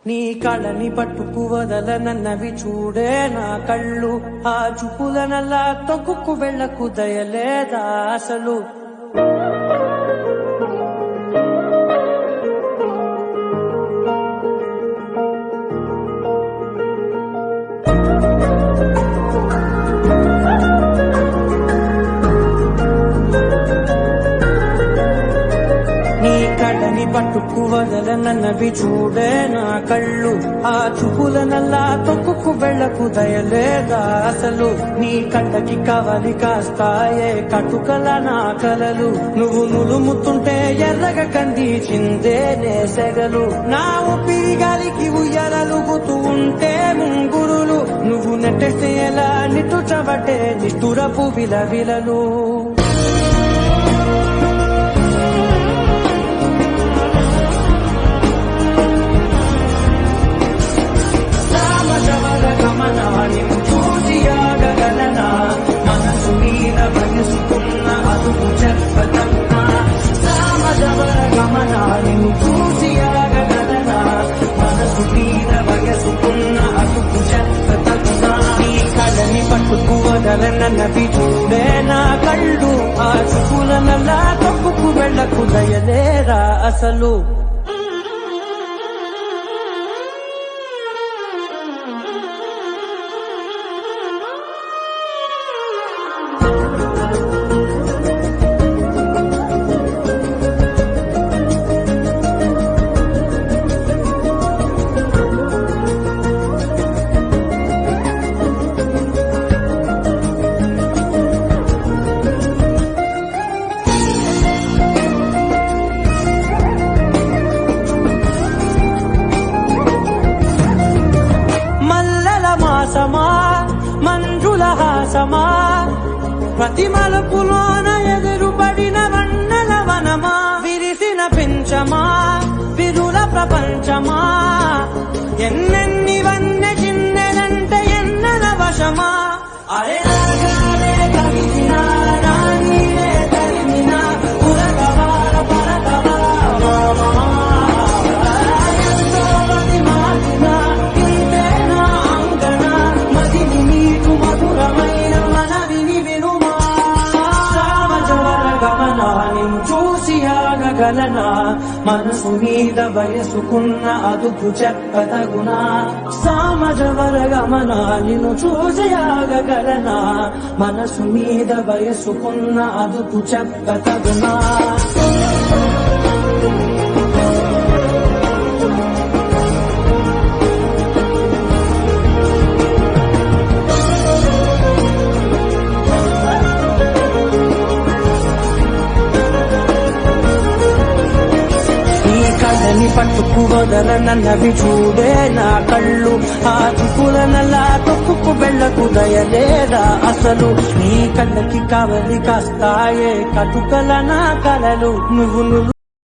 నీ కళ్ళని పట్టుకు వదలనన్నవి చూడే నా కళ్ళు, ఆ చూపులనల్లా తొక్కుకు వెళ్ళకు దయలేదా అసలు. కళ్ళని పట్టుకు వదలనన్నవి చూడే నా కళ్ళు, ఆ చూపులనల్లా తొక్కుకు వెళ్ళకు దయలేదా అసలు. నీ కళ్ళకి కవలి కాస్తాయే కటుకల నా కలలు, నువ్వు నులుముతుంటే ఎర్రగ కంది చిందేనే సెగలు. నా ఊపిరి గాలికి ఉయ్యాలలుగుతూ ఉంటే ముంగురులు, నువ్వు నెట్టేస్తే ఎలా నిట్టుచబట్టే నిష్ఠురపు విలవిలలు. చూసి ఆగగలనా, మనసు మీద వయసుకున్న అదుపు చెప్పతన్నా. సామజవర గమనాన్ని చూసి ఆగగలనా, మనసు మీద వయసుకున్న అదుపు చెప్పతన్నా. నీ కళ్ళని పట్టుకు వదలనన్నవి చూడే నా కళ్ళు, ఆ చూపులనల్లా తప్పుకు వెళ్ళకు దయలేరా అసలు. మంజుల హాసమా, ప్రతి మలుపులోన ఎదురుపడిన వన్నెల వనమా, విరిసిన పెంచమా విరుల ప్రపంచమా, ఎన్నెన్ని వన్నె చిన్నెలంటే ఎన్నెల వశమా. అరే రాగాలే కవిసిన రాణిలే తరిమిన పురగవార పరగవా చూసి ఆగగలనా, మనసు మీద వయసుకున్న అదుపు చెప్పదగునా. సామజవర గమనా నిన్ను చూసి ఆగగలనా, మనసు మీద వయసుకున్న అదుపు చెప్పదగునా. కళ్ళని పట్టుకు వదలనన్నవి చూడే నా కళ్ళు, ఆ చూపులనల్లా తొక్కుకు వెళ్ళకు దయలేదా అసలు. నీ కళ్ళకి కవలి కాస్తాయే కటుకల నా కలలు, నువ్వు